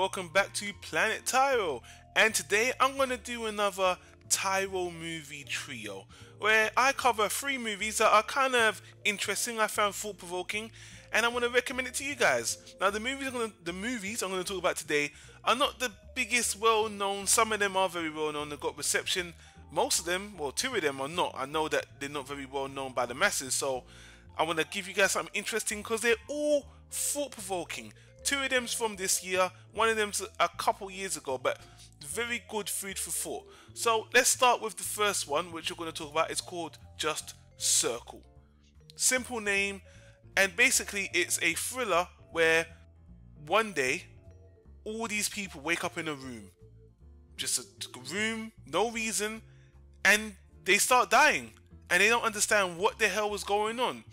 welcome back to Planet Tyro. And today I'm going to do another Tyro movie trio where I cover 3 movies that are kind of interesting, I found thought-provoking, and I want to recommend it to you guys. Now the movies I'm going to talk about today are not the biggest well-known. Some of them are very well-known, they've got reception. Most of them, well 2 of them are not. I know that they're not very well-known by the masses, so I want to give you guys something interesting because they're all thought-provoking. 2 of them's from this year, 1 of them's a couple years ago, but very good food for thought. So let's start with the first one, which we're going to talk about. It's called Just Circle. Simple name, and basically it's a thriller where one day all these people wake up in a room. Just a room, no reason, and they start dying. And they don't understand what the hell was going on.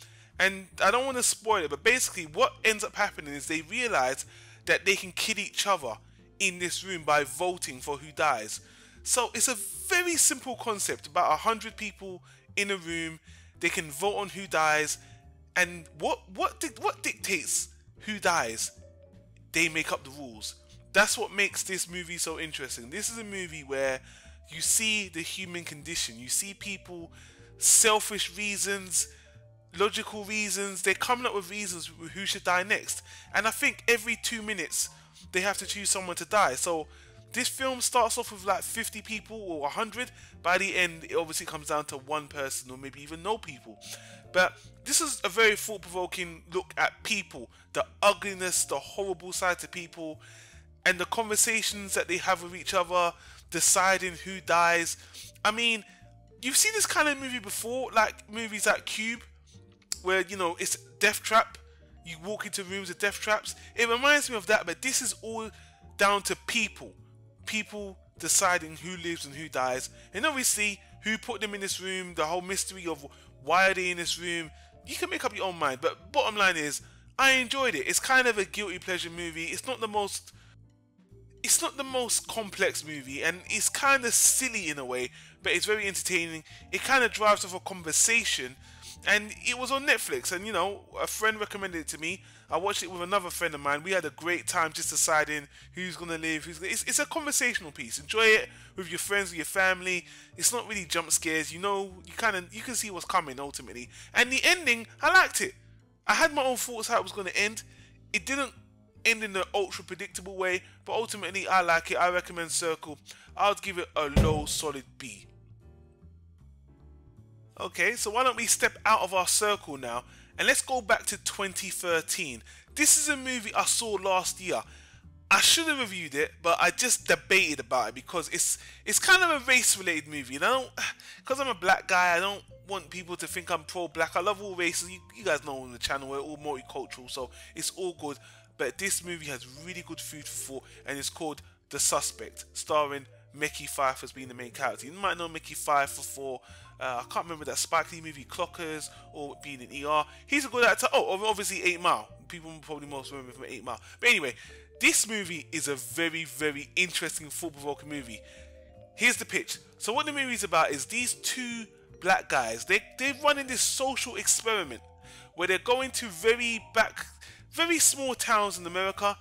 And I don't want to spoil it, but basically what ends up happening is they realize that they can kill each other in this room by voting for who dies. So it's a very simple concept. About 100 people in a room, they can vote on who dies, and what dictates who dies? They make up the rules. That's what makes this movie so interesting. This is a movie where you see the human condition. You see people, selfish reasons, logical reasons. They're coming up with reasons who should die next. And I think every 2 minutes they have to choose someone to die. So this film starts off with like 50 people or 100. By the end, it obviously comes down to 1 person or maybe even no people. But this is a very thought-provoking look at people, the ugliness, the horrible side to people, and the conversations that they have with each other, deciding who dies. I mean, you've seen this kind of movie before, like movies like Cube, where, you know, it's death trap. You walk into rooms with death traps. It reminds me of that, but this is all down to people. People deciding who lives and who dies. And obviously, who put them in this room, the whole mystery of why are they in this room. You can make up your own mind, but bottom line is, I enjoyed it. It's kind of a guilty pleasure movie. It's not the most complex movie, and it's kind of silly in a way, but it's very entertaining. It kind of drives off a conversation. And it was on Netflix, and you know, a friend recommended it to me. I watched it with another friend of mine. We had a great time just deciding who's gonna live, it's a conversational piece. Enjoy it with your friends, with your family. It's not really jump scares. You know, you can see what's coming ultimately. And the ending, I liked it. I had my own thoughts how it was gonna end. It didn't end in an ultra predictable way, but ultimately I like it. I recommend Circle. I would give it a low solid B. Okay, so why don't we step out of our circle now and let's go back to 2013. This is a movie I saw last year. I should have reviewed it, but I just debated about it because it's kind of a race-related movie, and because I'm a black guy, I don't want people to think I'm pro-black. I love all races. You guys know on the channel we're all multicultural, so it's all good. But this movie has really good food for thought, and it's called The Suspect, starring Mickey Pfeiffer as being the main character. You might know Mickey Pfeiffer for I can't remember that Spike Lee movie Clockers, or being in ER. He's a good actor. Oh, obviously 8 Mile. People probably most remember from 8 Mile. But anyway, this movie is a very, very interesting, thought-provoking movie. Here's the pitch. So what the movie is about is these 2 black guys. They're running this social experiment where they're going to very small towns in America,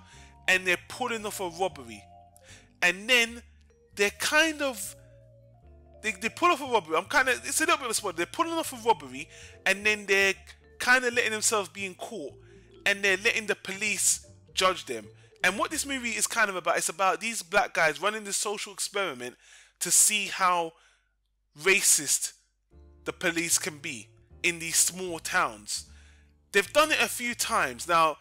and they're pulling off a robbery. And then they're kind of They pull off a robbery. It's a little bit of a spoiler. They're pulling off a robbery, and then they're kind of letting themselves be in court, and they're letting the police judge them. And what this movie is kind of about, it's about these black guys running this social experiment to see how racist the police can be in these small towns. They've done it a few times. Now,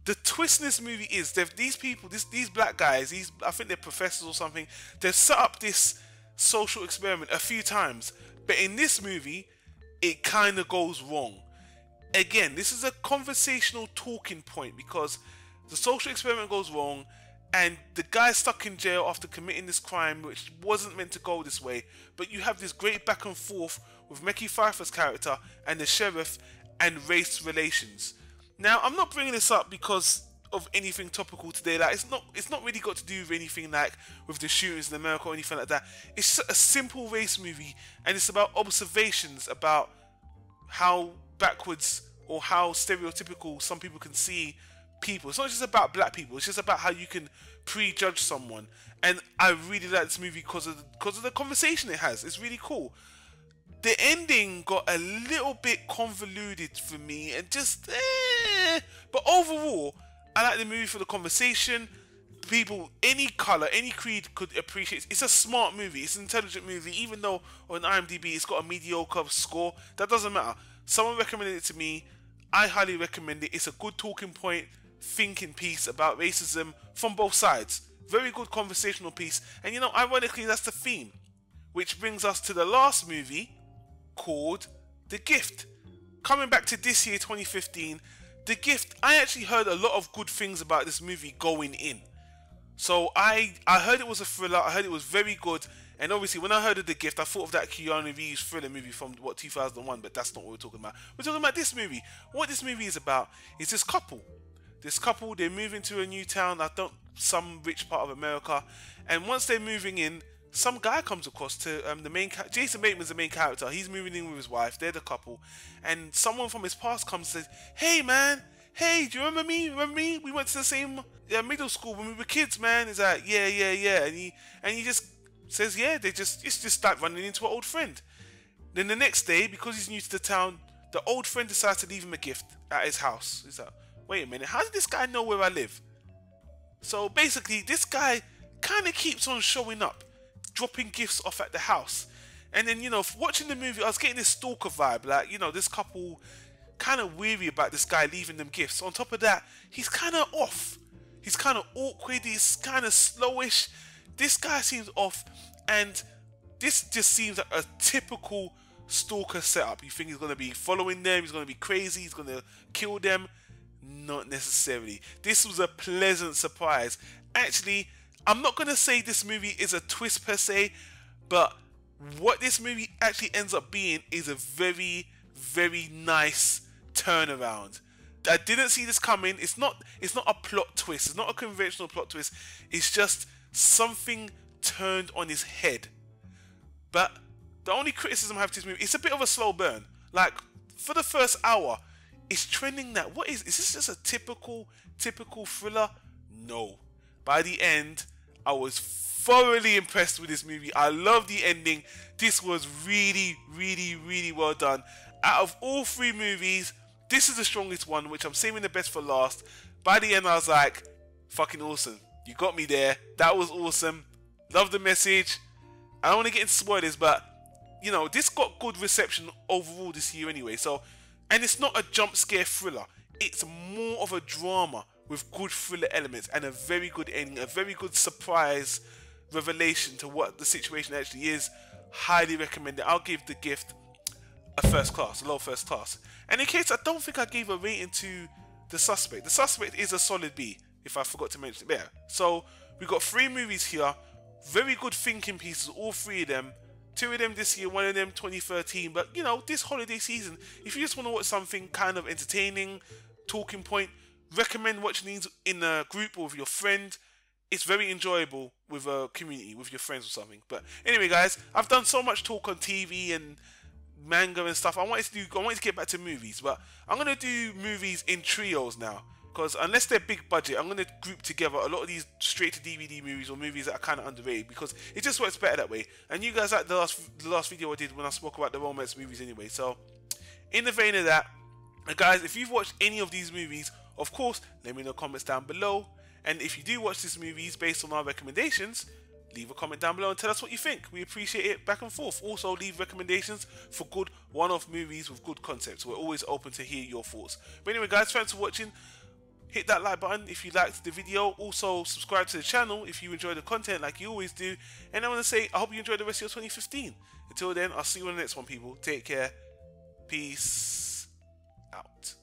the twist in this movie is these black guys, I think they're professors or something, they've set up this social experiment a few times, but in this movie it kind of goes wrong. Again, this is a conversational talking point because the social experiment goes wrong and the guy's stuck in jail after committing this crime which wasn't meant to go this way. But you have this great back and forth with Mickey Pfeiffer's character and the sheriff and race relations. Now, I'm not bringing this up because of anything topical today. Like, it's not really got to do with anything like with the shootings in America or anything like that. It's just a simple race movie, and it's about observations about how backwards or how stereotypical some people can see people. It's not just about black people. It's just about how you can prejudge someone. And I really like this movie because of the conversation it has. It's really cool. The ending got a little bit convoluted for me and just but overall, I like the movie for the conversation. People, any color, any creed could appreciate it. It's a smart movie. It's an intelligent movie. Even though on IMDb it's got a mediocre score, that doesn't matter. Someone recommended it to me. I highly recommend it. It's a good talking point, thinking piece about racism from both sides. Very good conversational piece. And you know, ironically, that's the theme. Which brings us to the last movie, called The Gift. Coming back to this year, 2015, The Gift, I actually heard a lot of good things about this movie going in. So I heard it was a thriller, I heard it was very good, and obviously when I heard of The Gift, I thought of that Keanu Reeves thriller movie from, 2001, but that's not what we're talking about. We're talking about this movie. What this movie is about is this couple. This couple, they move into a new town, some rich part of America, and once they're moving in, some guy comes across to Jason Bateman's the main character. He's moving in with his wife. They're the couple, and someone from his past comes and says, "Hey man, hey, do you remember me? Remember me? We went to the same middle school when we were kids, man." He's like, yeah, and he just says, yeah. It's just like running into an old friend. Then the next day, because he's new to the town, the old friend decides to leave him a gift at his house. He's like, wait a minute, how did this guy know where I live? So basically, this guy kind of keeps on showing up, dropping gifts off at the house. And then, you know, watching the movie, I was getting this stalker vibe. Like, you know, this couple kind of weary about this guy leaving them gifts. On top of that, he's kind of off. He's kind of awkward. He's kind of slowish. This guy seems off. And this just seems like a typical stalker setup. You think he's going to be following them. He's going to be crazy. He's going to kill them. Not necessarily. This was a pleasant surprise. Actually, I'm not going to say this movie is a twist per se, but what this movie actually ends up being is a very, very nice turnaround. I didn't see this coming. It's not a plot twist. It's not a conventional plot twist. It's just something turned on his head. But the only criticism I have to this movie, it's a bit of a slow burn. Like, for the first hour, it's trending that. Is this just a typical thriller? No. By the end, I was thoroughly impressed with this movie. I love the ending. This was really, really, really well done. Out of all three movies, this is the strongest one, which I'm saving the best for last. By the end, I was like, fucking awesome. You got me there. That was awesome. Love the message. I don't want to get into spoilers, but, you know, this got good reception overall this year anyway. So, and it's not a jump scare thriller. It's more of a drama with good thriller elements and a very good ending, a very good surprise revelation to what the situation actually is. Highly recommend it. I'll give The Gift a first class, a low first class. And in case I don't think I gave a rating to The Suspect. The Suspect is a solid B, if I forgot to mention it there. So we got three movies here, very good thinking pieces, all three of them. Two of them this year, one of them 2013. But you know, this holiday season, if you just want to watch something kind of entertaining, talking point, recommend watching these in a group or with your friend. It's very enjoyable with a community, with your friends or something. But anyway, guys, I've done so much talk on TV and manga and stuff. I wanted to get back to movies, but I'm gonna do movies in trios now. Because unless they're big budget, I'm going to group together a lot of these straight to DVD movies or movies that are kind of underrated, because it just works better that way. And you guys like the last video I did when I spoke about the romance movies anyway. So in the vein of that, guys, if you've watched any of these movies, of course, let me know in the comments down below. And if you do watch these movies based on our recommendations, leave a comment down below and tell us what you think. We appreciate it back and forth. Also, leave recommendations for good one-off movies with good concepts. We're always open to hear your thoughts. But anyway, guys, thanks for watching. Hit that like button if you liked the video. Also, subscribe to the channel if you enjoy the content like you always do. And I want to say, I hope you enjoyed the rest of your 2015. Until then, I'll see you on the next one, people. Take care. Peace out.